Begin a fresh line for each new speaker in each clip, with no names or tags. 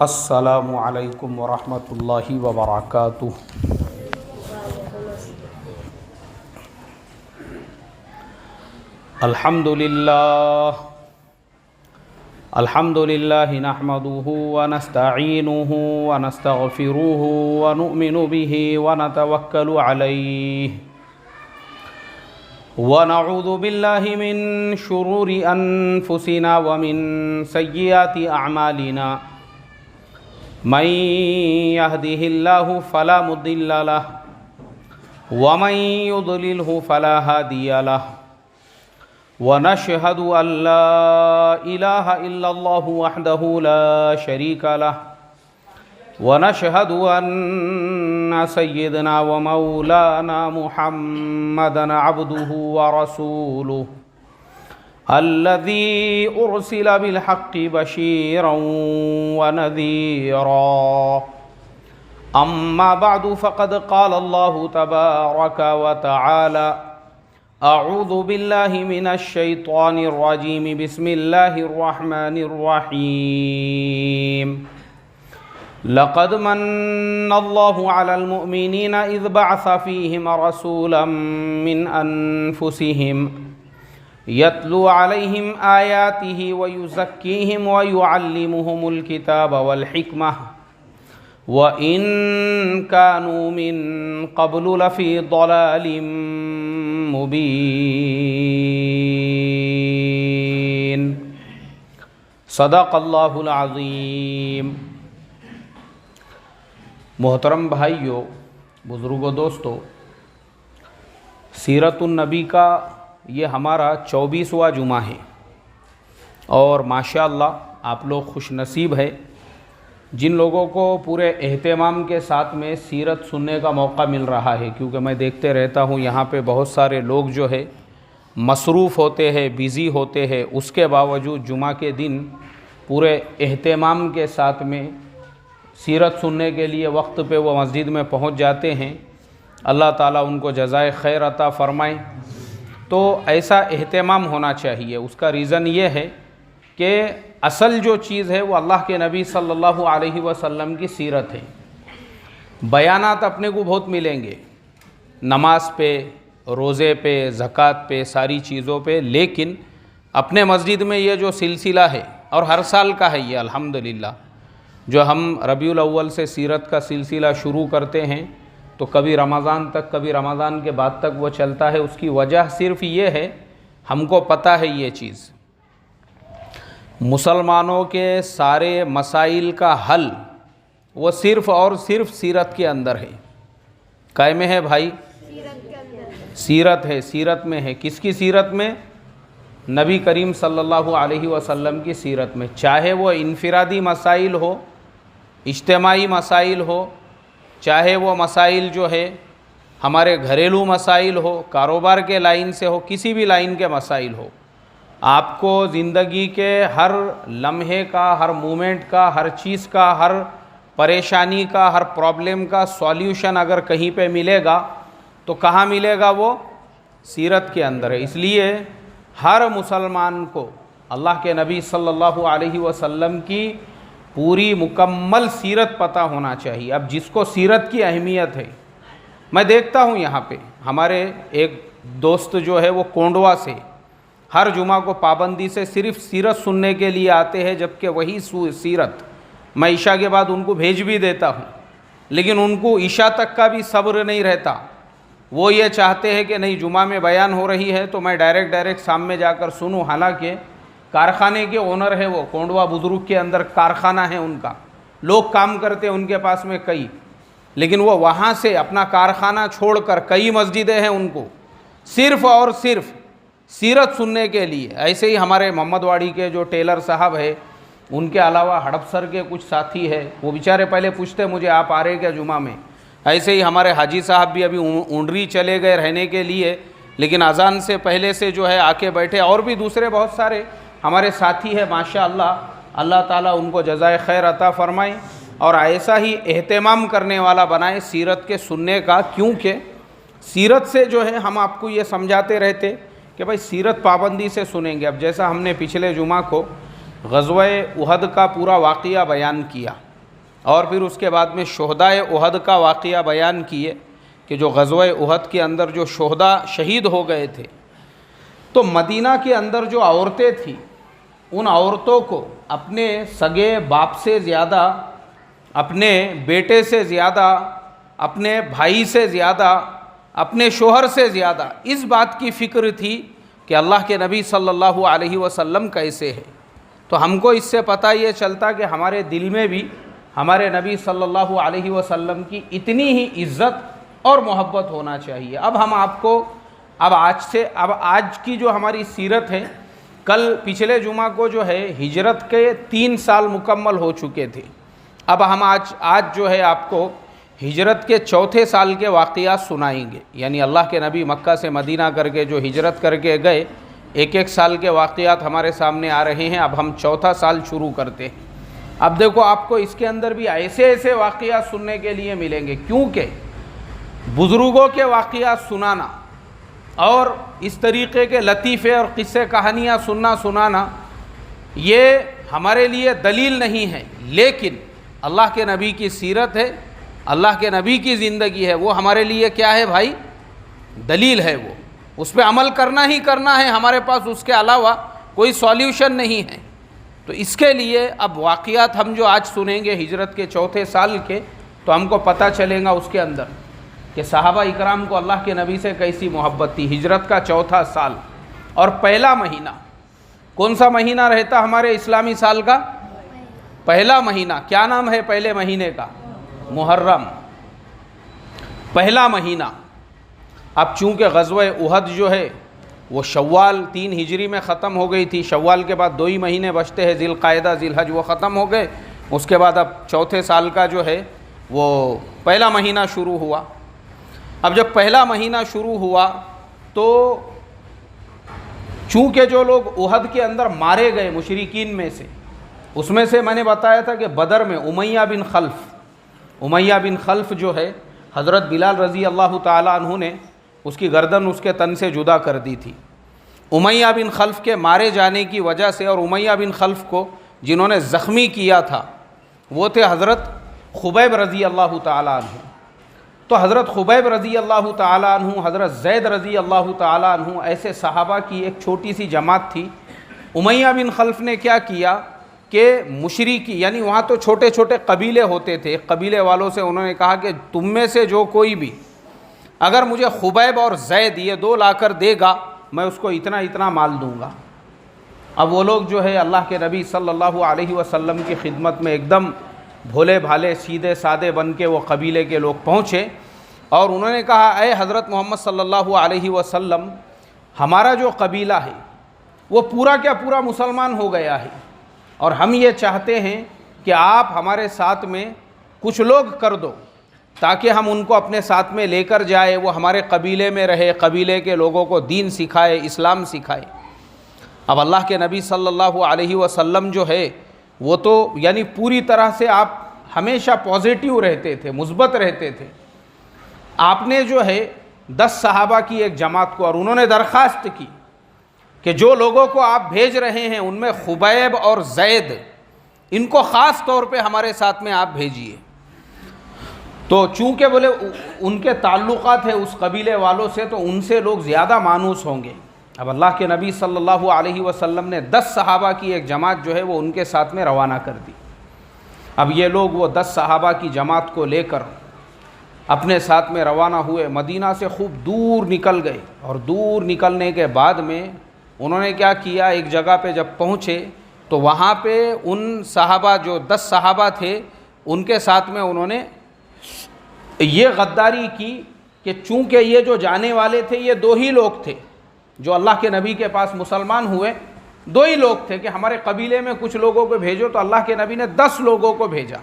السلام علیکم ورحمۃ اللہ وبرکاتہ۔ الحمد للہ نحمده ونستعینه ونستغفره ونؤمن به ونتوکل علیہ ونعوذ باللہ من شرور انفسنا ومن سیئات اعمالنا من يهده الله فلا مضل له ومن يضلله فلا هادي له ونشهد أن لا إله إلا الله وحده لا شريك له ونشهد أن سيدنا ومولانا محمدا عبده ورسوله الذي أرسل بالحق بشيرا ونذيرا أما بعد فقد قال الله تبارك وتعالى أعوذ بالله من الشيطان الرجيم بسم الله الرحمن الرحيم لقد من الله على المؤمنين إذ بعث فيهم رسولا من أنفسهم يتلو عليهم آياته ويزكيهم ويعلمهم الكتاب والحكمة وإن كانوا من قبل لفي ضلال مبين صدق اللہ العظیم۔ محترم بھائیو، بزرگوں، دوستو، سیرت النبی کا یہ ہمارا 24واں جمعہ ہے اور ماشاءاللہ آپ لوگ خوش نصیب ہے جن لوگوں کو پورے اہتمام کے ساتھ میں سیرت سننے کا موقع مل رہا ہے، کیونکہ میں دیکھتے رہتا ہوں یہاں پہ بہت سارے لوگ جو ہے مصروف ہوتے ہیں، بیزی ہوتے ہیں، اس کے باوجود جمعہ کے دن پورے اہتمام کے ساتھ میں سیرت سننے کے لیے وقت پہ وہ مسجد میں پہنچ جاتے ہیں۔ اللہ تعالیٰ ان کو جزائے خیر عطا فرمائے۔ تو ایسا اہتمام ہونا چاہیے۔ اس کا ریزن یہ ہے کہ اصل جو چیز ہے وہ اللہ کے نبی صلی اللہ علیہ وسلم کی سیرت ہے۔ بیانات اپنے کو بہت ملیں گے، نماز پہ، روزے پہ، زکوٰۃ پہ، ساری چیزوں پہ، لیکن اپنے مسجد میں یہ جو سلسلہ ہے اور ہر سال کا ہے یہ الحمدللہ، جو ہم ربیع الاول سے سیرت کا سلسلہ شروع کرتے ہیں تو کبھی رمضان تک، کبھی رمضان کے بعد تک وہ چلتا ہے۔ اس کی وجہ صرف یہ ہے، ہم کو پتہ ہے یہ چیز، مسلمانوں کے سارے مسائل کا حل وہ صرف اور صرف سیرت کے اندر ہے۔ کائے میں ہے بھائی؟ سیرت ہے، سیرت میں ہے۔ کس کی سیرت میں؟ نبی کریم صلی اللہ علیہ وسلم کی سیرت میں۔ چاہے وہ انفرادی مسائل ہو، اجتماعی مسائل ہو، چاہے وہ مسائل جو ہے ہمارے گھریلو مسائل ہو، کاروبار کے لائن سے ہو، کسی بھی لائن کے مسائل ہو، آپ کو زندگی کے ہر لمحے کا، ہر مومنٹ کا، ہر چیز کا، ہر پریشانی کا، ہر پرابلم کا سولیوشن اگر کہیں پہ ملے گا تو کہاں ملے گا؟ وہ سیرت کے اندر ہے۔ اس لیے ہر مسلمان کو اللہ کے نبی صلی اللہ علیہ وسلم کی پوری مکمل سیرت پتہ ہونا چاہیے۔ اب جس کو سیرت کی اہمیت ہے، میں دیکھتا ہوں یہاں پہ ہمارے ایک دوست جو ہے وہ کونڈوا سے ہر جمعہ کو پابندی سے صرف سیرت سننے کے لیے آتے ہیں، جبکہ وہی سیرت میں عشاء کے بعد ان کو بھیج بھی دیتا ہوں، لیکن ان کو عشاء تک کا بھی صبر نہیں رہتا۔ وہ یہ چاہتے ہیں کہ نہیں، جمعہ میں بیان ہو رہی ہے تو میں ڈائریکٹ سامنے جا کر سنوں، حالانکہ کارخانے کے اونر ہے وہ، کونڈوا بزرگ کے اندر کارخانہ ہے ان کا، لوگ کام کرتے ہیں ان کے پاس میں کئی، لیکن وہ وہاں سے اپنا کارخانہ چھوڑ کر، کئی مسجدیں ہیں ان کو، صرف اور صرف سیرت سننے کے لیے۔ ایسے ہی ہمارے محمد واڑی کے جو ٹیلر صاحب ہے، ان کے علاوہ ہڑپسر کے کچھ ساتھی ہے، وہ بیچارے پہلے پوچھتے مجھے آپ آ رہے کیا جمعہ میں۔ ایسے ہی ہمارے حاجی صاحب بھی ابھی اونڈری چلے گئے رہنے کے لیے، لیکن اذان سے پہلے سے جو ہے آ کے بیٹھے، اور بھی دوسرے بہت سارے ہمارے ساتھی ہیں ماشاءاللہ۔ اللہ تعالیٰ ان کو جزائے خیر عطا فرمائے اور ایسا ہی اہتمام کرنے والا بنائے سیرت کے سننے کا، کیونکہ سیرت سے جو ہے ہم آپ کو یہ سمجھاتے رہتے کہ بھائی سیرت پابندی سے سنیں گے۔ اب جیسا ہم نے پچھلے جمعہ کو غزوہ احد کا پورا واقعہ بیان کیا، اور پھر اس کے بعد میں شہدائے احد کا واقعہ بیان کیے کہ جو غزوہ احد کے اندر جو شہداء شہید ہو گئے تھے، تو مدینہ کے اندر جو عورتیں تھیں ان عورتوں کو اپنے سگے باپ سے زیادہ، اپنے بیٹے سے زیادہ، اپنے بھائی سے زیادہ، اپنے شوہر سے زیادہ اس بات کی فکر تھی کہ اللہ کے نبی صلی اللہ علیہ وسلم کیسے ہے۔ تو ہم کو اس سے پتہ یہ چلتا کہ ہمارے دل میں بھی ہمارے نبی صلی اللہ علیہ وسلم کی اتنی ہی عزت اور محبت ہونا چاہیے۔ اب ہم آپ کو آج کی جو ہماری سیرت ہے، کل پچھلے جمعہ کو جو ہے ہجرت کے 3 سال مکمل ہو چکے تھے۔ اب ہم آج جو ہے آپ کو ہجرت کے 4تھے سال کے واقعات سنائیں گے، یعنی اللہ کے نبی مکہ سے مدینہ کر کے جو ہجرت کر کے گئے، 1 سال کے واقعات ہمارے سامنے آ رہے ہیں۔ اب ہم 4تھا سال شروع کرتے ہیں۔ اب دیکھو آپ کو اس کے اندر بھی ایسے واقعات سننے کے لیے ملیں گے، کیونکہ بزرگوں کے واقعات سنانا اور اس طریقے کے لطیفے اور قصے کہانیاں سنانا یہ ہمارے لیے دلیل نہیں ہے، لیکن اللہ کے نبی کی سیرت ہے، اللہ کے نبی کی زندگی ہے، وہ ہمارے لیے کیا ہے بھائی؟ دلیل ہے۔ وہ اس پہ عمل کرنا ہی کرنا ہے، ہمارے پاس اس کے علاوہ کوئی سولیوشن نہیں ہے۔ تو اس کے لیے اب واقعات ہم جو آج سنیں گے ہجرت کے 4تھے سال کے، تو ہم کو پتہ چلے گا اس کے اندر کہ صحابہ اکرام کو اللہ کے نبی سے کیسی محبت تھی۔ ہجرت کا 4تھا سال اور پہلا مہینہ، کون سا مہینہ رہتا ہمارے اسلامی سال کا؟ پہلا مہینہ۔ کیا نام ہے پہلے مہینے کا؟ محرم، پہلا مہینہ۔ اب چونکہ غزوہ احد جو ہے وہ شوال 3 ہجری میں ختم ہو گئی تھی، شوال کے بعد 2 ہی مہینے بچتے ہیں، ذی القعدہ ذی الحج وہ ختم ہو گئے، اس کے بعد اب 4تھے سال کا جو ہے وہ پہلا مہینہ شروع ہوا۔ اب جب پہلا مہینہ شروع ہوا تو چونکہ جو لوگ احد کے اندر مارے گئے مشرکین میں سے، اس میں سے میں نے بتایا تھا کہ بدر میں امیہ بن خلف جو ہے حضرت بلال رضی اللہ تعالیٰ عنہ نے اس کی گردن اس کے تن سے جدا کر دی تھی۔ امیہ بن خلف کے مارے جانے کی وجہ سے، اور امیہ بن خلف کو جنہوں نے زخمی کیا تھا وہ تھے حضرت خبیب رضی اللہ تعالیٰ عنہ۔ تو حضرت خبیب رضی اللہ تعالیٰ عنہ، حضرت زید رضی اللہ تعالیٰ عنہ، ایسے صحابہ کی ایک چھوٹی سی جماعت تھی۔ امیہ بن خلف نے کیا کیا کہ مشرکی، یعنی وہاں تو چھوٹے چھوٹے قبیلے ہوتے تھے، قبیلے والوں سے انہوں نے کہا کہ تم میں سے جو کوئی بھی اگر مجھے خبیب اور زید یہ 2 لا کر دے گا، میں اس کو اتنا مال دوں گا۔ اب وہ لوگ جو ہے اللہ کے نبی صلی اللہ علیہ وسلم کی خدمت میں ایک دم بھولے بھالے سیدھے سادے بن کے وہ قبیلے کے لوگ پہنچے اور انہوں نے کہا، اے حضرت محمد صلی اللہ علیہ وسلم، ہمارا جو قبیلہ ہے وہ پورا کیا پورا مسلمان ہو گیا ہے، اور ہم یہ چاہتے ہیں کہ آپ ہمارے ساتھ میں کچھ لوگ کر دو تاکہ ہم ان کو اپنے ساتھ میں لے کر جائے، وہ ہمارے قبیلے میں رہے، قبیلے کے لوگوں کو دین سکھائے، اسلام سکھائے۔ اب اللہ کے نبی صلی اللہ علیہ وسلم جو ہے وہ تو یعنی پوری طرح سے آپ ہمیشہ پازیٹیو رہتے تھے، مثبت رہتے تھے۔ آپ نے جو ہے 10 صحابہ کی ایک جماعت کو، اور انہوں نے درخواست کی کہ جو لوگوں کو آپ بھیج رہے ہیں ان میں خبیب اور زید، ان کو خاص طور پہ ہمارے ساتھ میں آپ بھیجیے۔ تو چونکہ بولے ان کے تعلقات ہیں اس قبیلے والوں سے، تو ان سے لوگ زیادہ مانوس ہوں گے۔ اب اللہ کے نبی صلی اللہ علیہ وسلم نے 10 صحابہ کی ایک جماعت جو ہے وہ ان کے ساتھ میں روانہ کر دی۔ اب یہ لوگ وہ 10 صحابہ کی جماعت کو لے کر اپنے ساتھ میں روانہ ہوئے، مدینہ سے خوب دور نکل گئے، اور دور نکلنے کے بعد میں انہوں نے کیا کیا، ایک جگہ پہ جب پہنچے تو وہاں پہ ان صحابہ جو 10 صحابہ تھے ان کے ساتھ میں انہوں نے یہ غداری کی کہ چونکہ یہ جو جانے والے تھے یہ 2 ہی لوگ تھے جو اللہ کے نبی کے پاس مسلمان ہوئے، 2 ہی لوگ تھے کہ ہمارے قبیلے میں کچھ لوگوں کو بھیجو، تو اللہ کے نبی نے 10 لوگوں کو بھیجا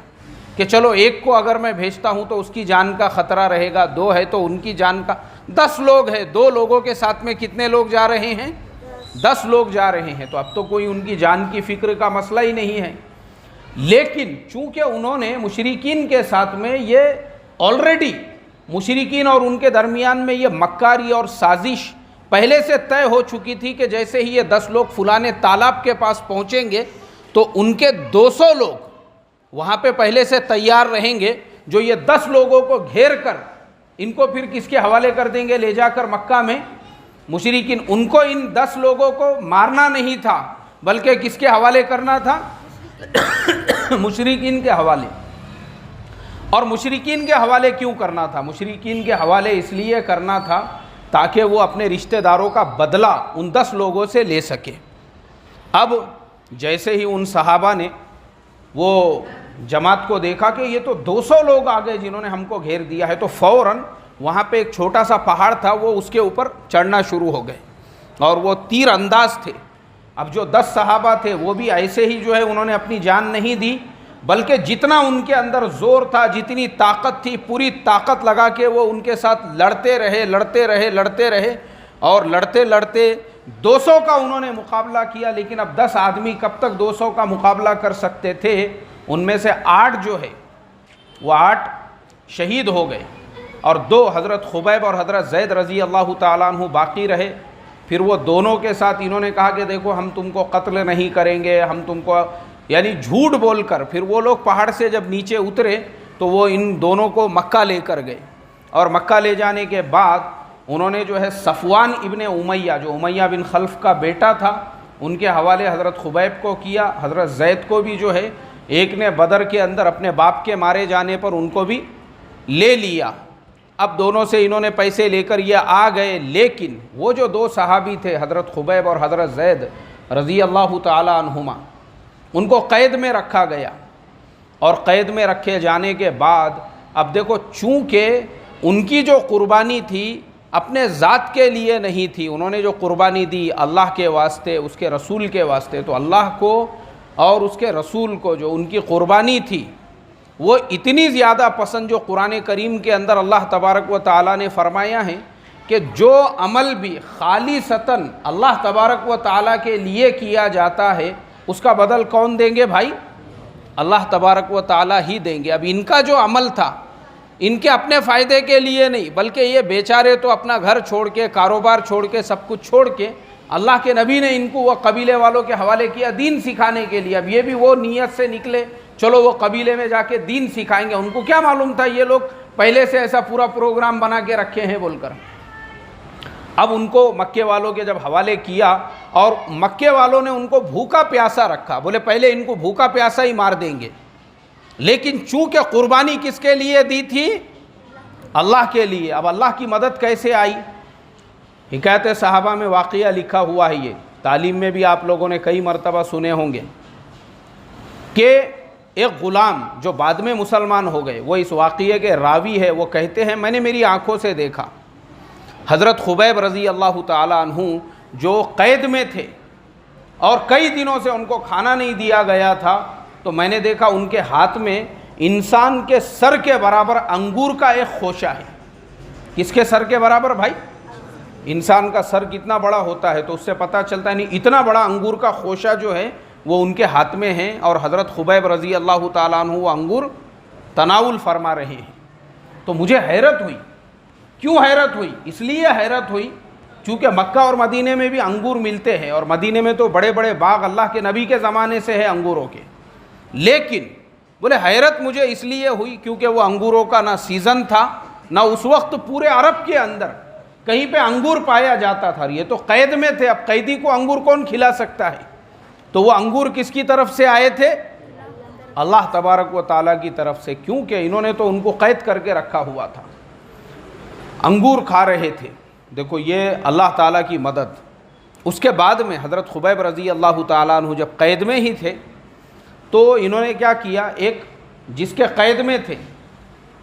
کہ چلو ایک کو اگر میں بھیجتا ہوں تو اس کی جان کا خطرہ رہے گا، 2 ہے تو ان کی جان کا، 10 لوگ ہیں، 2 لوگوں کے ساتھ میں کتنے لوگ جا رہے ہیں؟ 10 لوگ جا رہے ہیں۔ تو اب تو کوئی ان کی جان کی فکر کا مسئلہ ہی نہیں ہے، لیکن چونکہ انہوں نے مشرکین کے ساتھ میں یہ آلریڈی مشرکین اور ان کے درمیان میں یہ مکاری اور سازش پہلے سے طے ہو چکی تھی کہ جیسے ہی یہ 10 لوگ فلانے تالاب کے پاس پہنچیں گے تو ان کے 200 لوگ وہاں پہ پہلے سے تیار رہیں گے، جو یہ 10 لوگوں کو گھیر کر ان کو پھر کس کے حوالے کر دیں گے لے جا کر مکہ میں؟ مشرکین. ان کو ان 10 لوگوں کو مارنا نہیں تھا بلکہ کس کے حوالے کرنا تھا؟ مشرکین کے حوالے. اور مشرکین کے حوالے کیوں کرنا تھا؟ مشرکین کے حوالے اس لیے کرنا تھا تاکہ وہ اپنے رشتہ داروں کا بدلہ ان 10 لوگوں سے لے سکے. اب جیسے ہی ان صحابہ نے وہ جماعت کو دیکھا کہ یہ تو 200 لوگ آ گئے جنہوں نے ہم کو گھیر دیا ہے، تو فوراً وہاں پہ ایک چھوٹا سا پہاڑ تھا، وہ اس کے اوپر چڑھنا شروع ہو گئے اور وہ تیر انداز تھے. اب جو 10 صحابہ تھے وہ بھی ایسے ہی جو ہے انہوں نے اپنی جان نہیں دی، بلکہ جتنا ان کے اندر زور تھا، جتنی طاقت تھی، پوری طاقت لگا کے وہ ان کے ساتھ لڑتے رہے اور لڑتے 200 کا انہوں نے مقابلہ کیا. لیکن اب 10 آدمی کب تک 200 کا مقابلہ کر سکتے تھے؟ ان میں سے 8 جو ہے وہ 8 شہید ہو گئے اور 2 حضرت خبیب اور حضرت زید رضی اللہ تعالیٰ عنہ باقی رہے. پھر وہ دونوں کے ساتھ انہوں نے کہا کہ دیکھو ہم تم کو قتل نہیں کریں گے، ہم تم کو، یعنی جھوٹ بول کر پھر وہ لوگ پہاڑ سے جب نیچے اترے تو وہ ان دونوں کو مکہ لے کر گئے. اور مکہ لے جانے کے بعد انہوں نے جو ہے صفوان ابن امیہ، جو امیہ بن خلف کا بیٹا تھا، ان کے حوالے حضرت خبیب کو کیا. حضرت زید کو بھی جو ہے ایک نے بدر کے اندر اپنے باپ کے مارے جانے پر ان کو بھی لے لیا. اب دونوں سے انہوں نے پیسے لے کر یہ آ گئے. لیکن وہ جو 2 صحابی تھے حضرت خبیب اور حضرت زید رضی اللہ تعالی عنہما، ان کو قید میں رکھا گیا. اور قید میں رکھے جانے کے بعد اب دیکھو، چونکہ ان کی جو قربانی تھی اپنے ذات کے لیے نہیں تھی، انہوں نے جو قربانی دی اللہ کے واسطے، اس کے رسول کے واسطے، تو اللہ کو اور اس کے رسول کو جو ان کی قربانی تھی وہ اتنی زیادہ پسند، جو قرآن کریم کے اندر اللہ تبارک و تعالیٰ نے فرمایا ہے کہ جو عمل بھی خالصتاً اللہ تبارک و تعالیٰ کے لیے کیا جاتا ہے اس کا بدل کون دیں گے بھائی؟ اللہ تبارک و تعالیٰ ہی دیں گے. اب ان کا جو عمل تھا ان کے اپنے فائدے کے لیے نہیں، بلکہ یہ بیچارے تو اپنا گھر چھوڑ کے، کاروبار چھوڑ کے، سب کچھ چھوڑ کے، اللہ کے نبی نے ان کو وہ قبیلے والوں کے حوالے کیا دین سکھانے کے لیے. اب یہ بھی وہ نیت سے نکلے چلو وہ قبیلے میں جا کے دین سکھائیں گے. ان کو کیا معلوم تھا یہ لوگ پہلے سے ایسا پورا پروگرام بنا کے رکھے ہیں بول کر. اب ان کو مکے والوں کے جب حوالے کیا اور مکے والوں نے ان کو بھوکا پیاسا رکھا، بولے پہلے ان کو بھوکا پیاسا ہی مار دیں گے، لیکن چونکہ قربانی کس کے لیے دی تھی؟ اللہ کے لیے. اب اللہ کی مدد کیسے آئی؟ حکایت صحابہ میں واقعہ لکھا ہوا ہے، یہ تعلیم میں بھی آپ لوگوں نے کئی مرتبہ سنے ہوں گے کہ ایک غلام جو بعد میں مسلمان ہو گئے، وہ اس واقعے کے راوی ہے، وہ کہتے ہیں میں نے میری آنکھوں سے دیکھا حضرت خبیب رضی اللہ تعالیٰ عنہ جو قید میں تھے اور کئی دنوں سے ان کو کھانا نہیں دیا گیا تھا، تو میں نے دیکھا ان کے ہاتھ میں انسان کے سر کے برابر انگور کا ایک خوشہ ہے. کس کے سر کے برابر بھائی؟ انسان کا سر کتنا بڑا ہوتا ہے تو اس سے پتہ چلتا ہے، نہیں اتنا بڑا انگور کا خوشہ جو ہے وہ ان کے ہاتھ میں ہے، اور حضرت خبیب رضی اللہ تعالیٰ عنہ وہ انگور تناول فرما رہے ہیں. تو مجھے حیرت ہوئی. کیوں حیرت ہوئی؟ اس لیے حیرت ہوئی چونکہ مکہ اور مدینے میں بھی انگور ملتے ہیں، اور مدینے میں تو بڑے بڑے باغ اللہ کے نبی کے زمانے سے ہے انگوروں کے. لیکن بولے حیرت مجھے اس لیے ہوئی کیونکہ وہ انگوروں کا نہ سیزن تھا، نہ اس وقت پورے عرب کے اندر کہیں پہ انگور پایا جاتا تھا. یہ تو قید میں تھے، اب قیدی کو انگور کون کھلا سکتا ہے؟ تو وہ انگور کس کی طرف سے آئے تھے؟ اللہ تبارک و تعالیٰ کی طرف سے، کیونکہ انہوں نے تو ان کو قید کر کے رکھا ہوا تھا. انگور کھا رہے تھے. دیکھو یہ اللہ تعالیٰ کی مدد. اس کے بعد میں حضرت خبیب رضی اللہ تعالیٰ عنہ جب قید میں ہی تھے تو انہوں نے کیا کیا، ایک جس کے قید میں تھے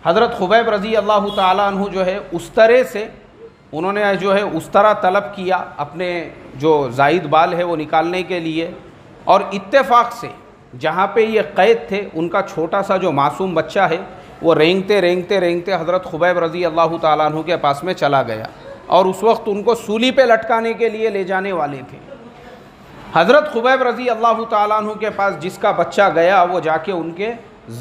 حضرت خبیب رضی اللہ تعالیٰ عنہ جو ہے استرے سے انہوں نے جو ہے استرا طلب کیا اپنے جو زائد بال ہے وہ نکالنے کے لیے، اور اتفاق سے جہاں پہ یہ قید تھے ان کا چھوٹا سا جو معصوم بچہ ہے وہ رینگتے حضرت خبیب رضی اللہ تعالیٰ عنہ کے پاس میں چلا گیا، اور اس وقت ان کو سولی پہ لٹکانے کے لیے لے جانے والے تھے. حضرت خبیب رضی اللہ تعالیٰ عنہ کے پاس جس کا بچہ گیا وہ جا کے ان کے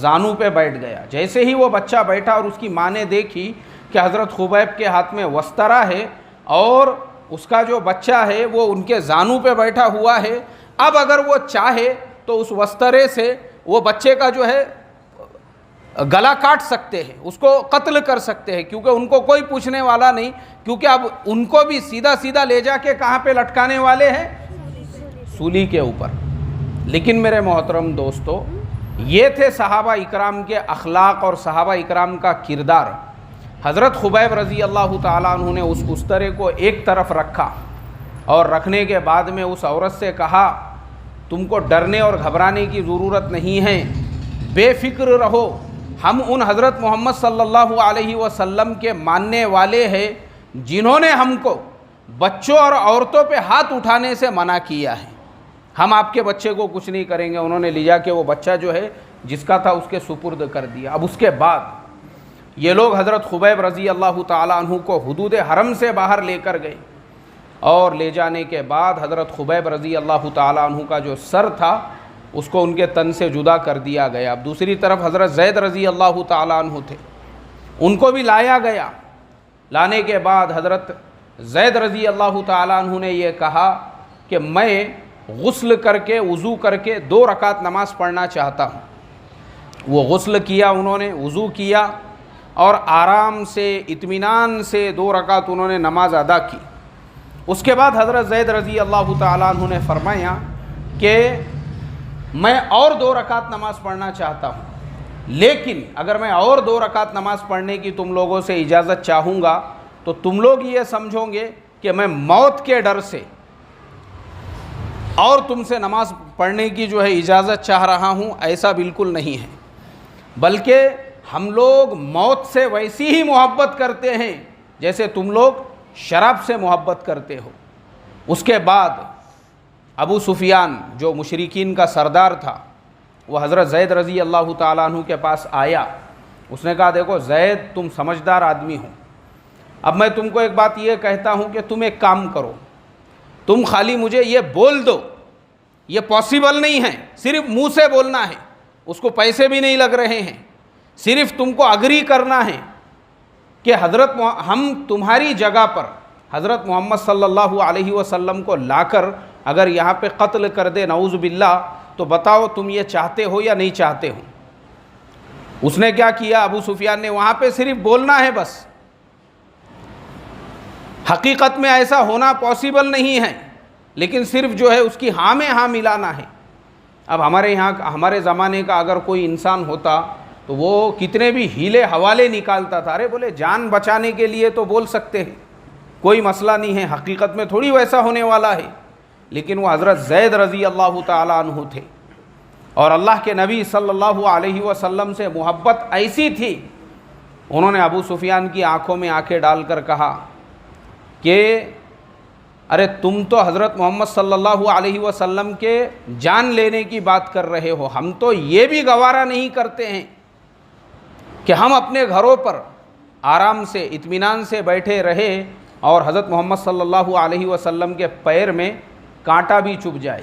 زانو پہ بیٹھ گیا. جیسے ہی وہ بچہ بیٹھا اور اس کی ماں نے دیکھی کہ حضرت خبیب کے ہاتھ میں وسترا ہے اور اس کا جو بچہ ہے وہ ان کے زانو پہ بیٹھا ہوا ہے، اب اگر وہ چاہے تو اس وسترے سے وہ بچے کا جو ہے گلا کاٹ سکتے ہیں، اس کو قتل کر سکتے ہیں، کیونکہ ان کو کوئی پوچھنے والا نہیں، کیونکہ اب ان کو بھی سیدھا سیدھا لے جا کے کہاں پہ لٹکانے والے ہیں؟ سولی کے اوپر۔ لیکن میرے محترم دوستو، یہ تھے صحابہ اکرام کے اخلاق اور صحابہ اکرام کا کردار۔ حضرت خبیب رضی اللہ تعالیٰ عنہ نے اس استرے کو ایک طرف رکھا، اور رکھنے کے بعد میں اس عورت سے کہا تم کو ڈرنے اور گھبرانے کی ضرورت نہیں ہے، بے فکر رہو، ہم ان حضرت محمد صلی اللہ علیہ وسلم کے ماننے والے ہیں جنہوں نے ہم کو بچوں اور عورتوں پہ ہاتھ اٹھانے سے منع کیا ہے، ہم آپ کے بچے کو کچھ نہیں کریں گے۔ انہوں نے لے جا کے وہ بچہ جو ہے جس کا تھا اس کے سپرد کر دیا۔ اب اس کے بعد یہ لوگ حضرت خبیب رضی اللہ تعالیٰ عنہ کو حدود حرم سے باہر لے کر گئے، اور لے جانے کے بعد حضرت خبیب رضی اللہ تعالیٰ عنہ کا جو سر تھا اس کو ان کے تن سے جدا کر دیا گیا۔ اب دوسری طرف حضرت زید رضی اللہ تعالیٰ عنہ تھے، ان کو بھی لایا گیا۔ لانے کے بعد حضرت زید رضی اللہ تعالیٰ عنہ نے یہ کہا کہ میں غسل کر کے وضو کر کے 2 رکعت نماز پڑھنا چاہتا ہوں۔ وہ غسل کیا، انہوں نے وضو کیا، اور آرام سے اطمینان سے 2 رکعت انہوں نے نماز ادا کی۔ اس کے بعد حضرت زید رضی اللہ تعالیٰ عنہ نے فرمایا کہ میں اور 2 رکعت نماز پڑھنا چاہتا ہوں، لیکن اگر میں اور 2 رکعت نماز پڑھنے کی تم لوگوں سے اجازت چاہوں گا تو تم لوگ یہ سمجھو گے کہ میں موت کے ڈر سے اور تم سے نماز پڑھنے کی جو ہے اجازت چاہ رہا ہوں، ایسا بالکل نہیں ہے، بلکہ ہم لوگ موت سے ویسی ہی محبت کرتے ہیں جیسے تم لوگ شراب سے محبت کرتے ہو۔ اس کے بعد ابو سفیان جو مشرکین کا سردار تھا، وہ حضرت زید رضی اللہ تعالیٰ عنہ کے پاس آیا۔ اس نے کہا دیکھو زید، تم سمجھدار آدمی ہو، اب میں تم کو ایک بات یہ کہتا ہوں کہ تم ایک کام کرو، تم خالی مجھے یہ بول دو، یہ پاسبل نہیں ہے، صرف منہ سے بولنا ہے، اس کو پیسے بھی نہیں لگ رہے ہیں، صرف تم کو اگری کرنا ہے کہ ہم تمہاری جگہ پر حضرت محمد صلی اللہ علیہ وسلم کو لا کر اگر یہاں پہ قتل کر دے نعوذ باللہ، تو بتاؤ تم یہ چاہتے ہو یا نہیں چاہتے ہو۔ اس نے کیا کیا، ابو سفیان نے وہاں پہ صرف بولنا ہے بس، حقیقت میں ایسا ہونا پاسبل نہیں ہے، لیکن صرف جو ہے اس کی ہاں میں ہاں ملانا ہے۔ اب ہمارے زمانے کا اگر کوئی انسان ہوتا تو وہ کتنے بھی ہیلے حوالے نکالتا تھا، ارے بولے جان بچانے کے لیے تو بول سکتے ہیں، کوئی مسئلہ نہیں ہے، حقیقت میں تھوڑی ویسا ہونے والا ہے۔ لیکن وہ حضرت زید رضی اللہ تعالیٰ عنہ تھے، اور اللہ کے نبی صلی اللہ علیہ وسلم سے محبت ایسی تھی، انہوں نے ابو سفیان کی آنکھوں میں آنکھیں ڈال کر کہا کہ ارے تم تو حضرت محمد صلی اللہ علیہ وسلم کے جان لینے کی بات کر رہے ہو، ہم تو یہ بھی گوارا نہیں کرتے ہیں کہ ہم اپنے گھروں پر آرام سے اطمینان سے بیٹھے رہے اور حضرت محمد صلی اللہ علیہ وسلم کے پیر میں کانٹا بھی چبھ جائے۔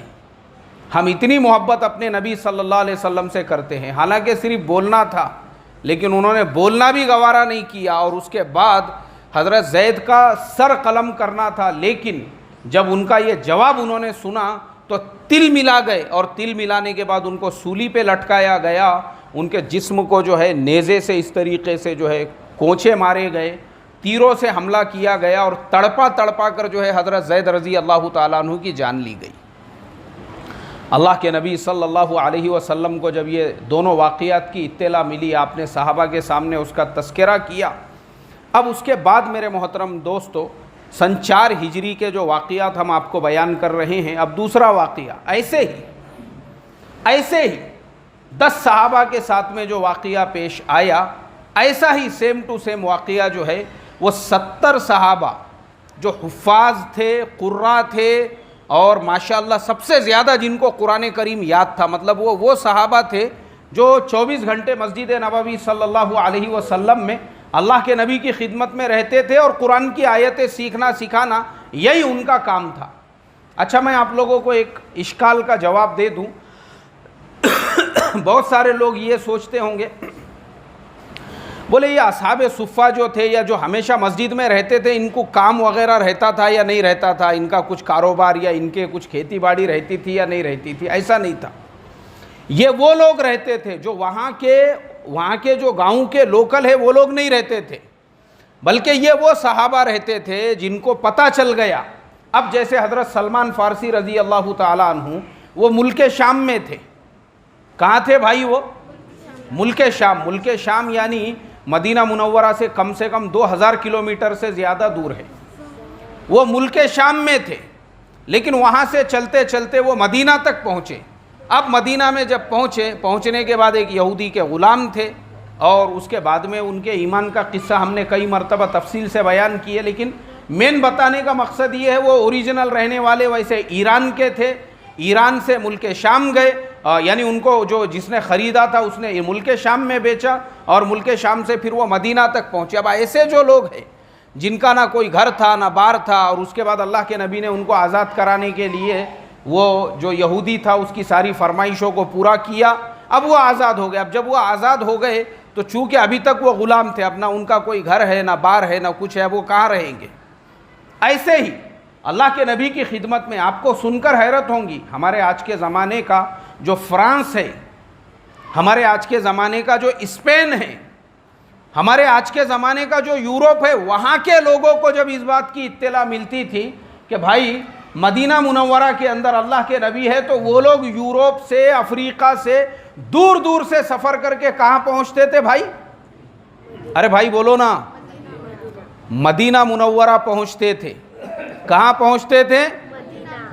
ہم اتنی محبت اپنے نبی صلی اللہ علیہ وسلم سے کرتے ہیں، حالانکہ صرف بولنا تھا، لیکن انہوں نے بولنا بھی گوارا نہیں کیا، اور اس کے بعد حضرت زید کا سر قلم کرنا تھا، لیکن جب ان کا یہ جواب انہوں نے سنا تو تل ملا گئے، اور تل ملانے کے بعد ان کو سولی پہ لٹکایا گیا، ان کے جسم کو جو ہے نیزے سے اس طریقے سے جو ہے کونچے مارے گئے، تیروں سے حملہ کیا گیا، اور تڑپا تڑپا کر جو ہے حضرت زید رضی اللہ تعالیٰ عنہ کی جان لی گئی۔ اللہ کے نبی صلی اللہ علیہ وسلم کو جب یہ دونوں واقعات کی اطلاع ملی، آپ نے صحابہ کے سامنے اس کا تذکرہ کیا۔ اب اس کے بعد میرے محترم دوستو، سن 4 ہجری کے جو واقعات ہم آپ کو بیان کر رہے ہیں، اب دوسرا واقعہ ایسے ہی 10 صحابہ کے ساتھ میں جو واقعہ پیش آیا، ایسا ہی سیم ٹو سیم واقعہ جو ہے وہ 70 صحابہ جو حفاظ تھے، قراء تھے، اور ماشاءاللہ سب سے زیادہ جن کو قرآن کریم یاد تھا، مطلب وہ صحابہ تھے جو 24 گھنٹے مسجد نبوی صلی اللہ علیہ وسلم میں اللہ کے نبی کی خدمت میں رہتے تھے، اور قرآن کی آیتیں سیکھنا سکھانا یہی ان کا کام تھا۔ اچھا، میں آپ لوگوں کو ایک اشکال کا جواب دے دوں۔ بہت سارے لوگ یہ سوچتے ہوں گے، بولے یہ اصحاب صفہ جو تھے یا جو ہمیشہ مسجد میں رہتے تھے، ان کو کام وغیرہ رہتا تھا یا نہیں رہتا تھا، ان کا کچھ کاروبار یا ان کے کچھ کھیتی باڑی رہتی تھی یا نہیں رہتی تھی؟ ایسا نہیں تھا۔ یہ وہ لوگ رہتے تھے جو وہاں کے وہاں کے جو گاؤں کے لوکل ہے وہ لوگ نہیں رہتے تھے، بلکہ یہ وہ صحابہ رہتے تھے جن کو پتہ چل گیا. اب جیسے حضرت سلمان فارسی رضی اللہ تعالیٰ عنہ وہ ملک شام میں تھے. کہاں تھے بھائی وہ؟ ملک شام. ملک شام یعنی مدینہ منورہ سے کم 2000 کلومیٹر سے زیادہ دور ہے. وہ ملک شام میں تھے، لیکن وہاں سے چلتے چلتے وہ مدینہ تک پہنچے. اب مدینہ میں جب پہنچنے کے بعد ایک یہودی کے غلام تھے، اور اس کے بعد میں ان کے ایمان کا قصہ ہم نے کئی مرتبہ تفصیل سے بیان کیے، لیکن مین بتانے کا مقصد یہ ہے وہ اوریجنل رہنے والے ویسے ایران کے تھے. ایران سے ملک شام گئے، یعنی ان کو جس نے خریدا تھا اس نے ملک شام میں بیچا، اور ملک شام سے پھر وہ مدینہ تک پہنچے. اب ایسے جو لوگ ہیں جن کا نہ کوئی گھر تھا نہ بار تھا، اور اس کے بعد اللہ کے نبی نے ان کو آزاد کرانے کے لیے وہ جو یہودی تھا اس کی ساری فرمائشوں کو پورا کیا. اب وہ آزاد ہو گئے. اب جب وہ آزاد ہو گئے تو چونکہ ابھی تک وہ غلام تھے، اب نہ ان کا کوئی گھر ہے نہ بار ہے نہ کچھ ہے، وہ کہاں رہیں گے. ایسے ہی اللہ کے نبی کی خدمت میں آپ کو سن کر حیرت ہوں گی، ہمارے آج کے زمانے کا جو فرانس ہے، ہمارے آج کے زمانے کا جو اسپین ہے، ہمارے آج کے زمانے کا جو یورپ ہے، وہاں کے لوگوں کو جب اس بات کی اطلاع ملتی تھی کہ بھائی مدینہ منورہ کے اندر اللہ کے نبی ہے، تو وہ لوگ یورپ سے، افریقہ سے، دور دور سے سفر کر کے کہاں پہنچتے تھے بھائی؟ ارے بھائی بولو نا، مدینہ منورہ پہنچتے تھے. کہاں پہنچتے تھے؟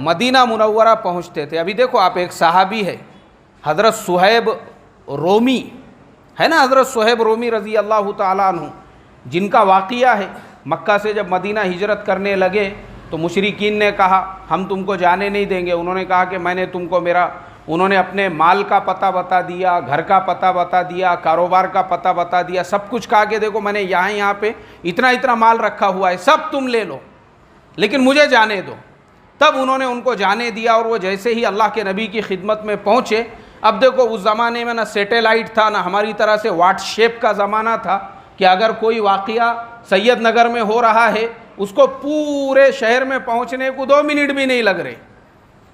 مدینہ منورہ پہنچتے تھے. ابھی دیکھو آپ، ایک صحابی ہے حضرت صہیب رومی ہے نا، حضرت صہیب رومی رضی اللہ تعالیٰ عنہ، جن کا واقعہ ہے مکہ سے جب مدینہ ہجرت کرنے لگے تو مشرکین نے کہا ہم تم کو جانے نہیں دیں گے. انہوں نے کہا کہ میں نے تم کو انہوں نے اپنے مال کا پتہ بتا دیا، گھر کا پتہ بتا دیا، کاروبار کا پتہ بتا دیا، سب کچھ کہا کہ دیکھو میں نے یہاں پہ اتنا مال رکھا ہوا ہے، سب تم لے لو لیکن مجھے جانے دو. تب انہوں نے ان کو جانے دیا، اور وہ جیسے ہی اللہ کے نبی کی خدمت میں پہنچے. اب دیکھو اس زمانے میں نہ سیٹلائٹ تھا، نہ ہماری طرح سے واٹس شیپ کا زمانہ تھا کہ اگر کوئی واقعہ سید نگر میں ہو رہا ہے اس کو پورے شہر میں پہنچنے کو 2 منٹ بھی نہیں لگ رہے.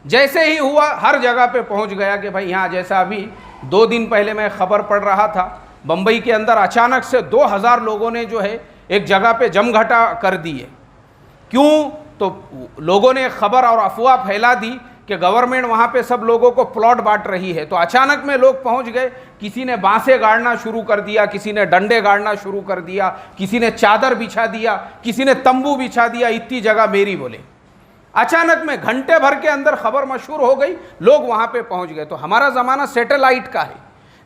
جیسے ہی ہوا ہر جگہ پہ پہنچ گیا کہ بھائی یہاں. جیسا ابھی 2 دن پہلے میں خبر پڑھ رہا تھا، بمبئی کے اندر اچانک سے 2000 لوگوں نے جو ہے ایک جگہ پہ جم گھٹا کر دیے. کیوں؟ تو لوگوں نے خبر اور افواہ پھیلا دی کہ گورنمنٹ وہاں پہ سب لوگوں کو پلاٹ بانٹ رہی ہے. تو اچانک میں لوگ پہنچ گئے، کسی نے بانسیں گاڑنا شروع کر دیا، کسی نے ڈنڈے گاڑنا شروع کر دیا، کسی نے چادر بچھا دیا، کسی نے تمبو بچھا دیا، اتنی جگہ میری بولے. اچانک میں گھنٹے بھر کے اندر خبر مشہور ہو گئی، لوگ وہاں پہ پہنچ گئے. تو ہمارا زمانہ سیٹلائٹ کا ہے،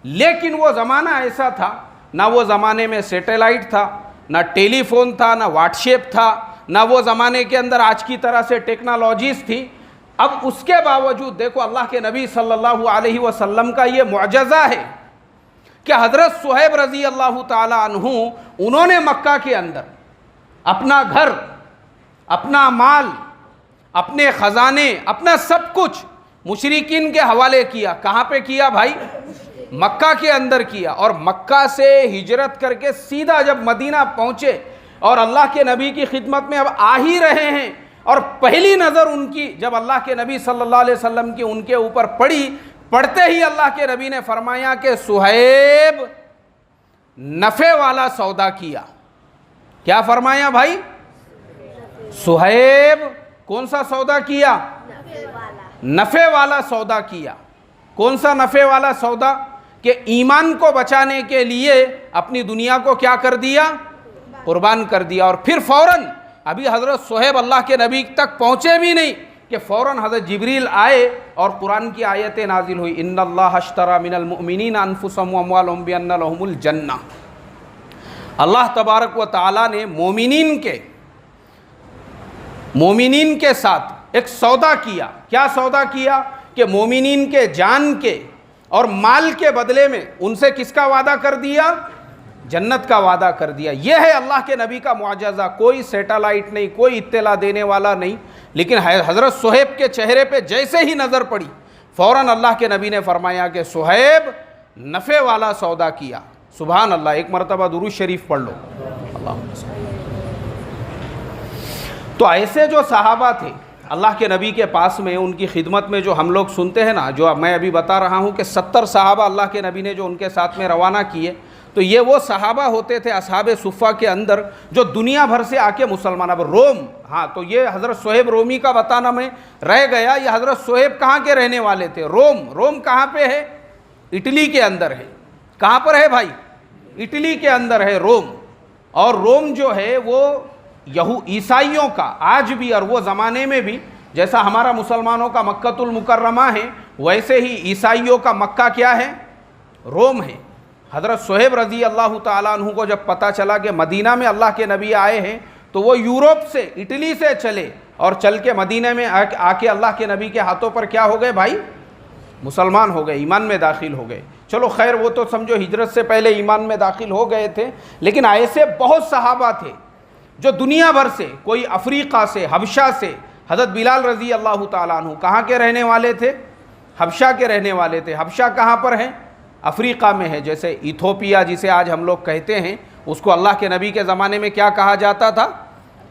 لیکن وہ زمانہ ایسا تھا، نہ وہ زمانے میں سیٹلائٹ تھا، نہ ٹیلی فون تھا، نہ واٹس شیپ تھا، نہ وہ زمانے کے اندر آج کی طرح سے ٹیکنالوجیز تھی. اب اس کے باوجود دیکھو اللہ کے نبی صلی اللہ علیہ وسلم کا یہ معجزہ ہے کہ حضرت صہیب رضی اللہ تعالی عنہ انہوں نے مکہ کے اندر اپنا گھر، اپنا مال، اپنے خزانے، اپنا سب کچھ مشرکین کے حوالے کیا. کہاں پہ کیا بھائی؟ مکہ کے اندر کیا. اور مکہ سے ہجرت کر کے سیدھا جب مدینہ پہنچے اور اللہ کے نبی کی خدمت میں اب آ ہی رہے ہیں، اور پہلی نظر ان کی جب اللہ کے نبی صلی اللہ علیہ وسلم کی ان کے اوپر پڑی، پڑھتے ہی اللہ کے نبی نے فرمایا کہ صہیب نفع والا سودا کیا. کیا فرمایا بھائی؟ صہیب کون سا سودا کیا؟ نفع والا سودا کیا. کون سا نفع والا سودا؟ کہ ایمان کو بچانے کے لیے اپنی دنیا کو کیا کر دیا؟ قربان کر دیا. اور پھر فوراً ابھی حضرت صہیب اللہ کے نبی تک پہنچے بھی نہیں کہ فوراً حضرت جبریل آئے اور قرآن کی آیتیں نازل ہوئی. ان اللہ اشتری من المؤمنین انفسهم واموالهم بان لهم الجنہ. اللہ تبارک و تعالیٰ نے مومنین کے ساتھ ایک سودا کیا. کیا سودا کیا؟ کہ مومنین کے جان کے اور مال کے بدلے میں ان سے کس کا وعدہ کر دیا؟ جنت کا وعدہ کر دیا. یہ ہے اللہ کے نبی کا معجزہ. کوئی سیٹلائٹ نہیں، کوئی اطلاع دینے والا نہیں، لیکن حضرت صہیب کے چہرے پہ جیسے ہی نظر پڑی فوراً اللہ کے نبی نے فرمایا کہ صہیب نفع والا سودا کیا. سبحان اللہ. ایک مرتبہ درود شریف پڑھ لو. تو ایسے جو صحابہ تھے اللہ کے نبی کے پاس میں ان کی خدمت میں جو ہم لوگ سنتے ہیں نا، جو میں ابھی بتا رہا ہوں کہ 70 صحابہ اللہ کے نبی نے جو ان کے ساتھ میں روانہ کیے، تو یہ وہ صحابہ ہوتے تھے اصحاب صفہ کے اندر جو دنیا بھر سے آ کے مسلمان، اب روم، ہاں تو یہ حضرت صہیب رومی کا بتانا میں رہ گیا، یہ حضرت صہیب کہاں کے رہنے والے تھے؟ روم۔ روم کہاں پہ ہے؟ اٹلی کے اندر ہے۔ کہاں پر ہے بھائی؟ اٹلی کے اندر ہے روم۔ اور روم جو ہے وہ عیسائیوں کا آج بھی اور وہ زمانے میں بھی جیسا ہمارا مسلمانوں کا مکۃ المکرمہ ہے، ویسے ہی عیسائیوں کا مکہ کیا ہے؟ روم ہے۔ حضرت صہیب رضی اللہ تعالیٰ عنہ کو جب پتہ چلا کہ مدینہ میں اللہ کے نبی آئے ہیں، تو وہ یورپ سے، اٹلی سے چلے اور چل کے مدینہ میں آ کے اللہ کے نبی کے ہاتھوں پر کیا ہو گئے بھائی؟ مسلمان ہو گئے، ایمان میں داخل ہو گئے۔ چلو خیر، وہ تو سمجھو ہجرت سے پہلے ایمان میں داخل ہو گئے تھے، لیکن ایسے بہت صحابہ تھے جو دنیا بھر سے، کوئی افریقہ سے، حبشہ سے، حضرت بلال رضی اللہ تعالیٰ عنہ کہاں کے رہنے والے تھے؟ حبشہ کے رہنے والے تھے۔ حبشہ کہاں پر ہے؟ افریقہ میں ہے۔ جیسے ایتھوپیا جسے آج ہم لوگ کہتے ہیں، اس کو اللہ کے نبی کے زمانے میں کیا کہا جاتا تھا؟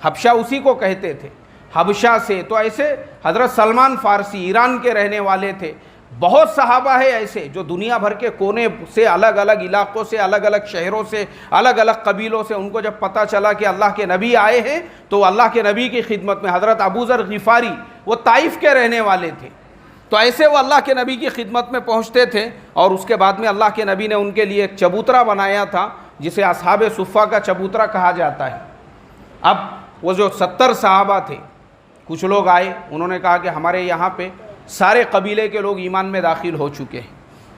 حبشہ، اسی کو کہتے تھے۔ حبشہ سے تو ایسے حضرت سلمان فارسی ایران کے رہنے والے تھے۔ بہت صحابہ ہے ایسے جو دنیا بھر کے کونے سے، الگ الگ علاقوں سے، الگ الگ شہروں سے، الگ الگ قبیلوں سے، ان کو جب پتہ چلا کہ اللہ کے نبی آئے ہیں تو اللہ کے نبی کی خدمت میں، حضرت ابو ذر غفاری وہ طائف کے رہنے والے تھے، تو ایسے وہ اللہ کے نبی کی خدمت میں پہنچتے تھے، اور اس کے بعد میں اللہ کے نبی نے ان کے لیے ایک چبوترا بنایا تھا جسے اصحاب صفہ کا چبوترا کہا جاتا ہے۔ اب وہ جو 70 صحابہ تھے، کچھ لوگ آئے، انہوں نے کہا کہ ہمارے یہاں پہ سارے قبیلے کے لوگ ایمان میں داخل ہو چکے ہیں،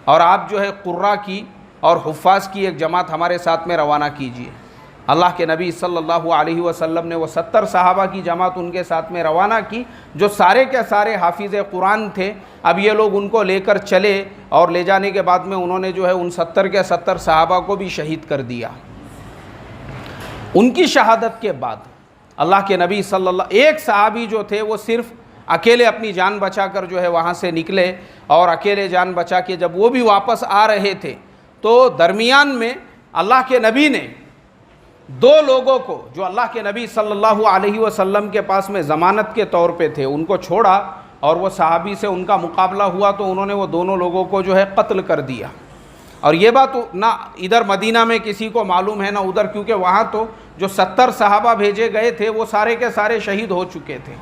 اور آپ جو ہے قراء کی اور حفاظ کی ایک جماعت ہمارے ساتھ میں روانہ کیجیے۔ اللہ کے نبی صلی اللہ علیہ وسلم نے وہ 70 صحابہ کی جماعت ان کے ساتھ میں روانہ کی، جو سارے کے سارے حافظ قرآن تھے۔ اب یہ لوگ ان کو لے کر چلے، اور لے جانے کے بعد میں انہوں نے جو ہے ان 70 کے 70 صحابہ کو بھی شہید کر دیا۔ ان کی شہادت کے بعد اللہ کے نبی صلی اللہ، ایک صحابی جو تھے وہ صرف اکیلے اپنی جان بچا کر جو ہے وہاں سے نکلے، اور اکیلے جان بچا کے جب وہ بھی واپس آ رہے تھے تو درمیان میں اللہ کے نبی نے 2 لوگوں کو جو اللہ کے نبی صلی اللہ علیہ وسلم کے پاس میں ضمانت کے طور پہ تھے، ان کو چھوڑا، اور وہ صحابی سے ان کا مقابلہ ہوا تو انہوں نے وہ دونوں لوگوں کو جو ہے قتل کر دیا۔ اور یہ بات نہ ادھر مدینہ میں کسی کو معلوم ہے نہ ادھر، کیونکہ وہاں تو جو 70 صحابہ بھیجے گئے تھے وہ سارے کے سارے شہید ہو چکے تھے۔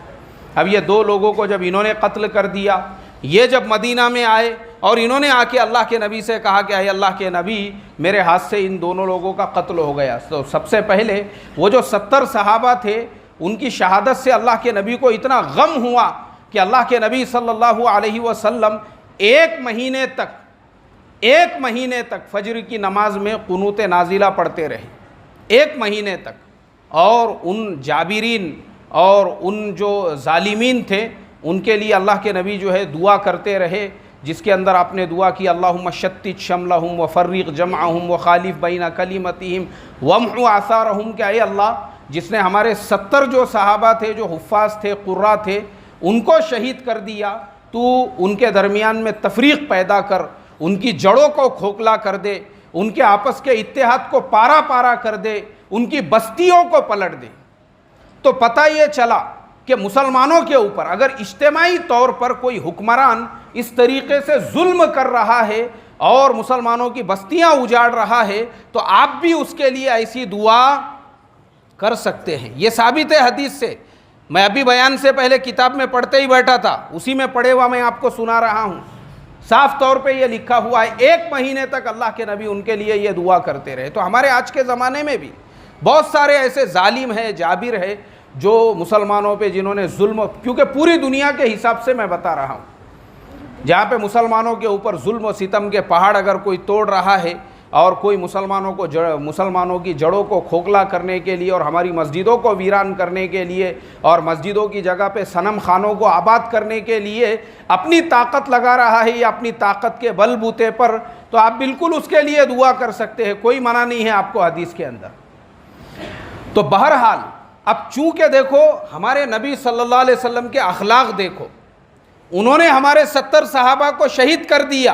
اب یہ 2 لوگوں کو جب انہوں نے قتل کر دیا، یہ جب مدینہ میں آئے اور انہوں نے آ کے اللہ کے نبی سے کہا کہ اے اللہ کے نبی، میرے ہاتھ سے ان دونوں لوگوں کا قتل ہو گیا، تو سب سے پہلے وہ جو 70 صحابہ تھے ان کی شہادت سے اللہ کے نبی کو اتنا غم ہوا کہ اللہ کے نبی صلی اللہ علیہ وسلم 1 مہینے تک فجر کی نماز میں قنوت نازلہ پڑھتے رہے، 1 مہینے تک۔ اور ان جابرین اور ان جو ظالمین تھے ان کے لیے اللہ کے نبی جو ہے دعا کرتے رہے، جس کے اندر آپ نے دعا کی اللہم شتت شملہم وفرق جمعہم وخالف بین کلمتہم وامحو آثارہم، کہ اے اللہ جس نے ہمارے 70 جو صحابہ تھے، جو حفاظ تھے، قراء تھے، ان کو شہید کر دیا، تو ان کے درمیان میں تفریق پیدا کر، ان کی جڑوں کو کھوکھلا کر دے، ان کے آپس کے اتحاد کو پارا پارا کر دے، ان کی بستیوں کو پلٹ دے۔ تو پتہ یہ چلا کہ مسلمانوں کے اوپر اگر اجتماعی طور پر کوئی حکمران اس طریقے سے ظلم کر رہا ہے اور مسلمانوں کی بستیاں اجاڑ رہا ہے، تو آپ بھی اس کے لیے ایسی دعا کر سکتے ہیں۔ یہ ثابت ہے حدیث سے، میں ابھی بیان سے پہلے کتاب میں پڑھتے ہی بیٹھا تھا، اسی میں پڑھے ہوا میں آپ کو سنا رہا ہوں، صاف طور پہ یہ لکھا ہوا ہے۔ 1 مہینے تک اللہ کے نبی ان کے لیے یہ دعا کرتے رہے۔ تو ہمارے آج کے زمانے میں بھی بہت سارے ایسے ظالم ہیں، جابر ہے، جو مسلمانوں پہ جنہوں نے ظلم، کیونکہ پوری دنیا کے حساب سے میں بتا رہا ہوں، جہاں پہ مسلمانوں کے اوپر ظلم و ستم کے پہاڑ اگر کوئی توڑ رہا ہے، اور کوئی مسلمانوں کی جڑوں کو کھوکھلا کرنے کے لیے اور ہماری مسجدوں کو ویران کرنے کے لیے اور مسجدوں کی جگہ پہ صنم خانوں کو آباد کرنے کے لیے اپنی طاقت لگا رہا ہے یا اپنی طاقت کے بل بوتے پر، تو آپ بالکل اس کے لیے دعا کر سکتے ہیں، کوئی منع نہیں ہے آپ کو حدیث کے اندر۔ تو بہرحال اب چونکہ دیکھو ہمارے نبی صلی اللہ علیہ وسلم کے اخلاق دیکھو، انہوں نے ہمارے 70 صحابہ کو شہید کر دیا،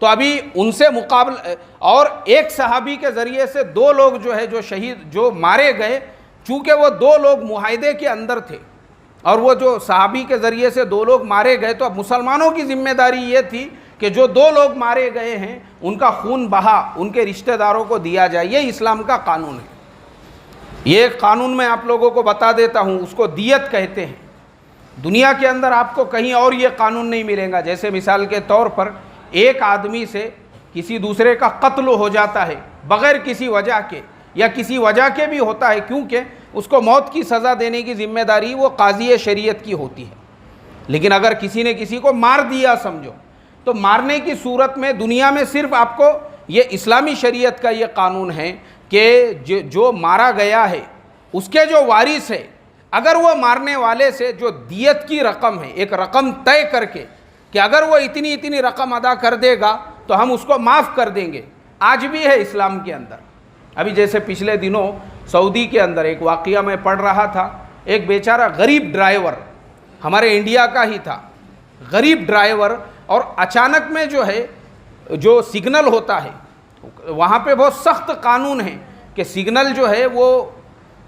تو ابھی ان سے مقابلہ، اور ایک صحابی کے ذریعے سے 2 لوگ جو ہے جو شہید جو مارے گئے، چونکہ وہ 2 لوگ معاہدے کے اندر تھے، اور وہ جو صحابی کے ذریعے سے 2 لوگ مارے گئے، تو اب مسلمانوں کی ذمہ داری یہ تھی کہ جو 2 لوگ مارے گئے ہیں ان کا خون بہا ان کے رشتہ داروں کو دیا جائے. یہ اسلام کا قانون ہے. یہ قانون میں آپ لوگوں کو بتا دیتا ہوں، اس کو دیت کہتے ہیں. دنیا کے اندر آپ کو کہیں اور یہ قانون نہیں ملے گا. جیسے مثال کے طور پر ایک آدمی سے کسی دوسرے کا قتل ہو جاتا ہے بغیر کسی وجہ کے، یا کسی وجہ کے بھی ہوتا ہے، کیونکہ اس کو موت کی سزا دینے کی ذمہ داری وہ قاضی شریعت کی ہوتی ہے. لیکن اگر کسی نے کسی کو مار دیا سمجھو، تو مارنے کی صورت میں دنیا میں صرف آپ کو یہ اسلامی شریعت کا یہ قانون ہے کہ جو مارا گیا ہے اس کے جو وارث ہے، اگر وہ مارنے والے سے جو دیت کی رقم ہے، ایک رقم طے کر کے کہ اگر وہ اتنی رقم ادا کر دے گا تو ہم اس کو معاف کر دیں گے. آج بھی ہے اسلام کے اندر. ابھی جیسے پچھلے دنوں سعودی کے اندر ایک واقعہ میں پڑھ رہا تھا. ایک بیچارہ غریب ڈرائیور ہمارے انڈیا کا ہی تھا، غریب ڈرائیور، اور اچانک میں جو ہے جو سگنل ہوتا ہے وہاں پہ بہت سخت قانون ہے کہ سگنل جو ہے وہ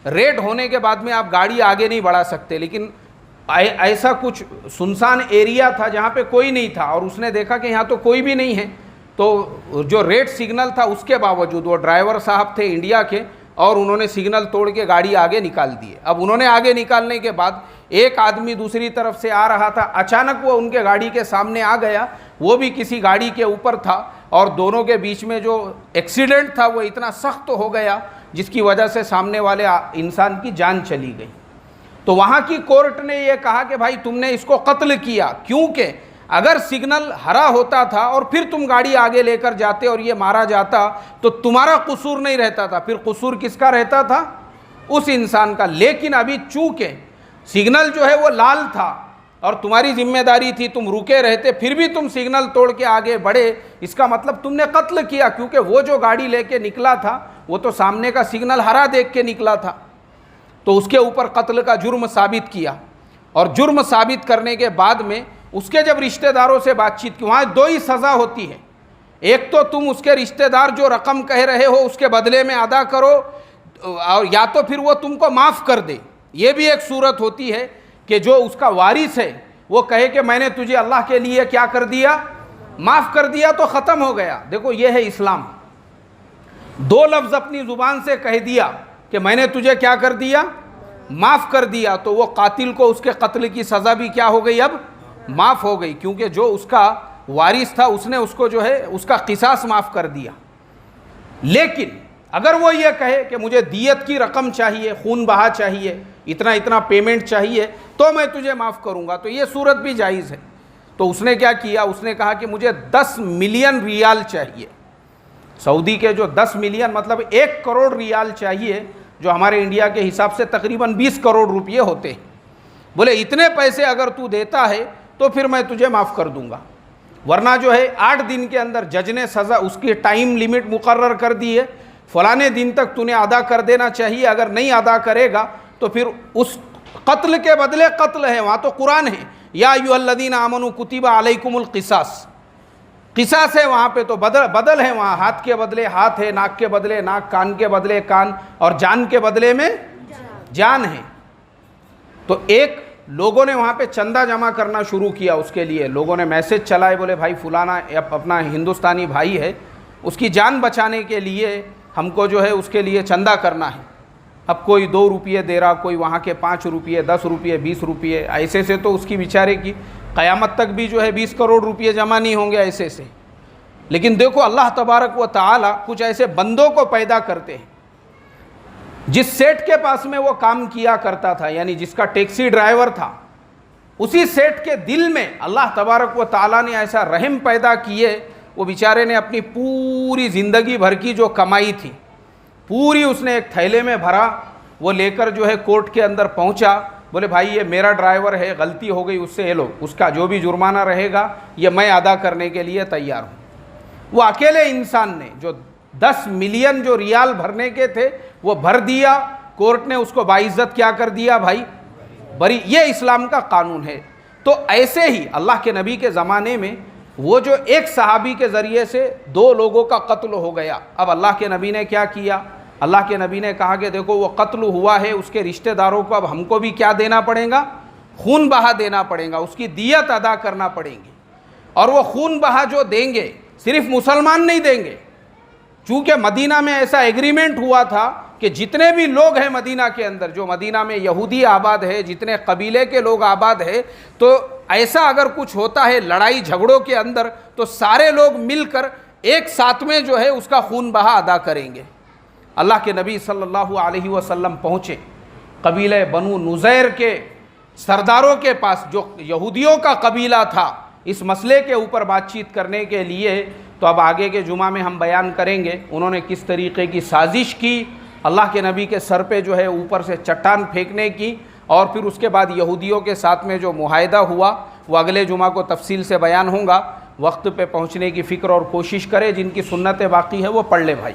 ریڈ ہونے کے بعد میں آپ گاڑی آگے نہیں بڑھا سکتے. لیکن ایسا کچھ سنسان ایریا تھا جہاں پہ کوئی نہیں تھا، اور اس نے دیکھا کہ یہاں تو کوئی بھی نہیں ہے، تو جو ریڈ سگنل تھا اس کے باوجود وہ ڈرائیور صاحب تھے انڈیا کے، اور انہوں نے سگنل توڑ کے گاڑی آگے نکال دیے. اب انہوں نے آگے نکالنے کے بعد ایک آدمی دوسری طرف سے آ رہا تھا، اچانک وہ ان کے گاڑی کے سامنے آ گیا، وہ بھی کسی گاڑی کے اوپر تھا، اور دونوں کے بیچ میں جو ایکسیڈنٹ تھا وہ اتنا سخت ہو گیا جس کی وجہ سے سامنے والے انسان کی جان چلی گئی. تو وہاں کی کورٹ نے یہ کہا کہ بھائی تم نے اس کو قتل کیا، کیونکہ اگر سگنل ہرا ہوتا تھا اور پھر تم گاڑی آگے لے کر جاتے اور یہ مارا جاتا تو تمہارا قصور نہیں رہتا تھا، پھر قصور کس کا رہتا تھا؟ اس انسان کا. لیکن ابھی چونکہ سگنل جو ہے وہ لال تھا اور تمہاری ذمہ داری تھی، تم رکے رہتے، پھر بھی تم سگنل توڑ کے آگے بڑھے، اس کا مطلب تم نے قتل کیا، کیونکہ وہ جو گاڑی لے کے نکلا تھا وہ تو سامنے کا سگنل ہرا دیکھ کے نکلا تھا. تو اس کے اوپر قتل کا جرم ثابت کیا، اور جرم ثابت کرنے کے بعد میں اس کے جب رشتہ داروں سے بات چیت کی، وہاں 2 ہی سزا ہوتی ہے. ایک تو تم اس کے رشتہ دار جو رقم کہہ رہے ہو اس کے بدلے میں ادا کرو، اور یا تو پھر وہ تم کو معاف کر دے. یہ بھی ایک صورت ہوتی ہے کہ جو اس کا وارث ہے وہ کہے کہ میں نے تجھے اللہ کے لیے کیا کر دیا، معاف کر دیا، تو ختم ہو گیا. دیکھو یہ ہے اسلام. 2 لفظ اپنی زبان سے کہہ دیا کہ میں نے تجھے کیا کر دیا، معاف کر دیا، تو وہ قاتل کو اس کے قتل کی سزا بھی کیا ہو گئی، اب معاف ہو گئی، کیونکہ جو اس کا وارث تھا اس نے اس کو جو ہے اس کا قصاص معاف کر دیا. لیکن اگر وہ یہ کہے کہ مجھے دیت کی رقم چاہیے، خون بہا چاہیے، اتنا پیمنٹ چاہیے تو میں تجھے معاف کروں گا، تو یہ صورت بھی جائز ہے. تو اس نے کیا کیا، اس نے کہا کہ مجھے 10 ملین ریال چاہیے. سعودی کے جو 10 ملین مطلب 1 کروڑ ریال چاہیے، جو ہمارے انڈیا کے حساب سے تقریباً 20 کروڑ روپے ہوتے ہیں. بولے اتنے پیسے اگر تو دیتا ہے تو پھر میں تجھے معاف کر دوں گا، ورنہ جو ہے 8 دن کے اندر جج نے سزا اس کی ٹائم لیمٹ مقرر کر دی ہے، فلانے دن تک تو نے ادا کر دینا چاہیے، اگر نہیں ادا کرے گا تو پھر اس قتل کے بدلے قتل ہے. وہاں تو قرآن ہے، یا ایھا الذین آمنوا کتب علیکم القصاص، قصاص ہے وہاں پہ، تو بدل ہے وہاں، ہاتھ کے بدلے ہاتھ ہے، ناک کے بدلے ناک، کان کے بدلے کان، اور جان کے بدلے میں جان ہے. تو ایک لوگوں نے وہاں پہ چندہ جمع کرنا شروع کیا، اس کے لیے لوگوں نے میسج چلائے، بولے بھائی فلانا اپنا ہندوستانی بھائی ہے، اس کی جان بچانے کے لیے ہم کو جو ہے اس کے لیے چندہ کرنا ہے. اب کوئی 2 روپے دے رہا، کوئی وہاں کے 5 روپے، 10 روپے، 20 روپے، ایسے سے تو اس کی بیچارے کی قیامت تک بھی جو ہے 20 کروڑ روپے جمع نہیں ہوں گے ایسے سے. لیکن دیکھو اللہ تبارک و تعالی کچھ ایسے بندوں کو پیدا کرتے ہیں. جس سیٹ کے پاس میں وہ کام کیا کرتا تھا، یعنی جس کا ٹیکسی ڈرائیور تھا، اسی سیٹ کے دل میں اللہ تبارک و تعالیٰ نے ایسا رحم پیدا کیے، وہ بیچارے نے اپنی پوری زندگی بھر کی جو کمائی تھی پوری اس نے ایک تھیلے میں بھرا، وہ لے کر جو ہے کورٹ کے اندر پہنچا. بولے بھائی یہ میرا ڈرائیور ہے، غلطی ہو گئی اس سے، یہ لو اس کا جو بھی جرمانہ رہے گا یہ میں ادا کرنے کے لیے تیار ہوں. وہ اکیلے انسان نے جو 10 ملین جو ریال بھرنے کے تھے وہ بھر دیا، کورٹ نے اس کو باعزت کیا کر دیا بھائی، بری. یہ اسلام کا قانون ہے. تو ایسے ہی اللہ کے نبی کے زمانے میں وہ جو ایک صحابی کے ذریعے سے 2 لوگوں کا قتل ہو گیا. اب اللہ کے نبی نے کیا کیا، اللہ کے نبی نے کہا کہ دیکھو وہ قتل ہوا ہے، اس کے رشتہ داروں کو اب ہم کو بھی کیا دینا پڑے گا، خون بہا دینا پڑے گا، اس کی دیت ادا کرنا پڑیں گی، اور وہ خون بہا جو دیں گے صرف مسلمان نہیں دیں گے، چونکہ مدینہ میں ایسا ایگریمنٹ ہوا تھا کہ جتنے بھی لوگ ہیں مدینہ کے اندر، جو مدینہ میں یہودی آباد ہے، جتنے قبیلے کے لوگ آباد ہے، تو ایسا اگر کچھ ہوتا ہے لڑائی جھگڑوں کے اندر تو سارے لوگ مل کر ایک ساتھ میں جو ہے اس کا خون بہا ادا کریں گے۔ اللہ کے نبی صلی اللہ علیہ وسلم پہنچے قبیلہ بنو نذیر کے سرداروں کے پاس، جو یہودیوں کا قبیلہ تھا، اس مسئلے کے اوپر بات چیت کرنے کے لیے۔ تو اب آگے کے جمعہ میں ہم بیان کریں گے انہوں نے کس طریقے کی سازش کی، اللہ کے نبی کے سر پہ جو ہے اوپر سے چٹان پھینکنے کی، اور پھر اس کے بعد یہودیوں کے ساتھ میں جو معاہدہ ہوا وہ اگلے جمعہ کو تفصیل سے بیان ہوں گا۔ وقت پہ پہنچنے کی فکر اور کوشش کرے، جن کی سنت باقی ہے وہ پڑھ لے بھائی۔